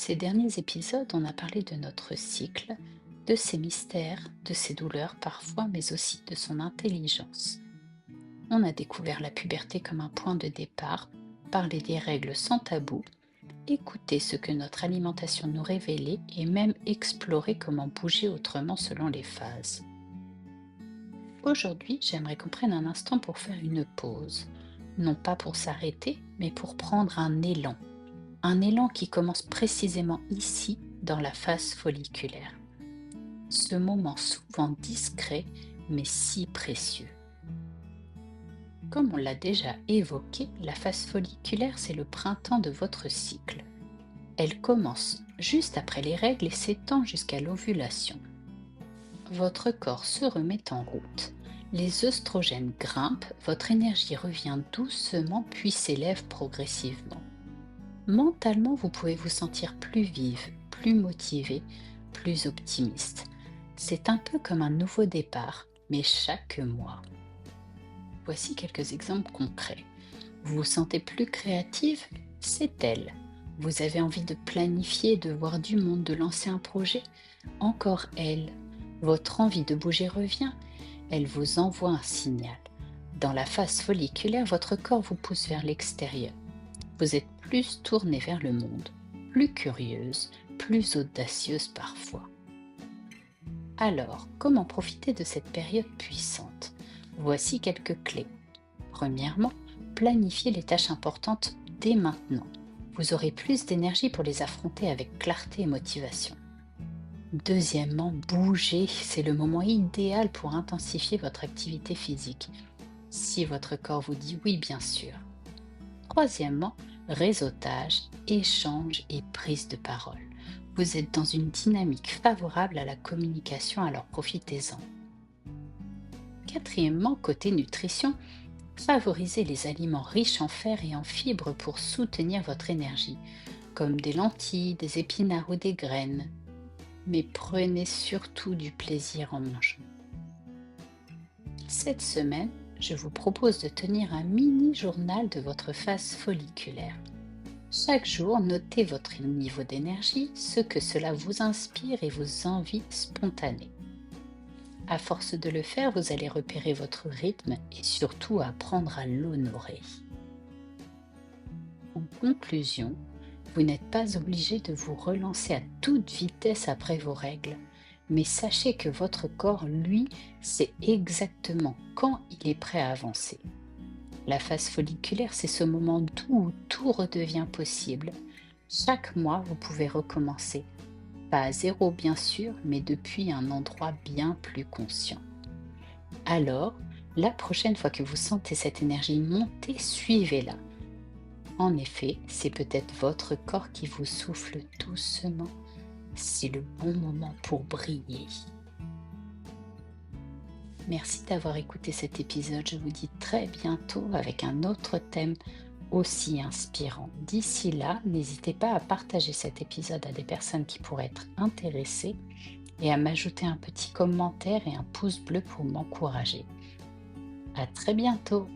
Ces derniers épisodes, on a parlé de notre cycle, de ses mystères, de ses douleurs parfois, mais aussi de son intelligence. On a découvert la puberté comme un point de départ, parlé des règles sans tabou, écouté ce que notre alimentation nous révélait et même explorer comment bouger autrement selon les phases. Aujourd'hui, j'aimerais qu'on prenne un instant pour faire une pause. Non pas pour s'arrêter, mais pour prendre un élan. Un élan qui commence précisément ici, dans la phase folliculaire. Ce moment souvent discret, mais si précieux. Comme on l'a déjà évoqué, la phase folliculaire, c'est le printemps de votre cycle. Elle commence juste après les règles et s'étend jusqu'à l'ovulation. Votre corps se remet en route. Les œstrogènes grimpent, votre énergie revient doucement puis s'élève progressivement. Mentalement, vous pouvez vous sentir plus vive, plus motivée, plus optimiste. C'est un peu comme un nouveau départ, mais chaque mois. Voici quelques exemples concrets. Vous vous sentez plus créative? C'est elle. Vous avez envie de planifier, de voir du monde, de lancer un projet? Encore elle. Votre envie de bouger revient? Elle vous envoie un signal. Dans la phase folliculaire, votre corps vous pousse vers l'extérieur. Vous êtes plus tournée vers le monde, plus curieuse, plus audacieuse parfois. Alors, comment profiter de cette période puissante? Voici quelques clés. Premièrement, planifiez les tâches importantes dès maintenant. Vous aurez plus d'énergie pour les affronter avec clarté et motivation. Deuxièmement, bougez, c'est le moment idéal pour intensifier votre activité physique, si votre corps vous dit oui bien sûr. Troisièmement, réseautage, échange et prise de parole. Vous êtes dans une dynamique favorable à la communication, alors profitez-en. Quatrièmement, côté nutrition, favorisez les aliments riches en fer et en fibres pour soutenir votre énergie, comme des lentilles, des épinards ou des graines. Mais prenez surtout du plaisir en mangeant. Cette semaine, je vous propose de tenir un mini journal de votre phase folliculaire. Chaque jour, notez votre niveau d'énergie, ce que cela vous inspire et vos envies spontanées. À force de le faire, vous allez repérer votre rythme et surtout apprendre à l'honorer. En conclusion, vous n'êtes pas obligé de vous relancer à toute vitesse après vos règles, mais sachez que votre corps, lui, sait exactement quand il est prêt à avancer. La phase folliculaire, c'est ce moment doux où tout redevient possible. Chaque mois, vous pouvez recommencer. Pas à zéro bien sûr, mais depuis un endroit bien plus conscient. Alors, la prochaine fois que vous sentez cette énergie monter, suivez-la. En effet, c'est peut-être votre corps qui vous souffle doucement. C'est le bon moment pour briller. Merci d'avoir écouté cet épisode. Je vous dis très bientôt avec un autre thème aussi inspirant. D'ici là, n'hésitez pas à partager cet épisode à des personnes qui pourraient être intéressées et à m'ajouter un petit commentaire et un pouce bleu pour m'encourager. À très bientôt!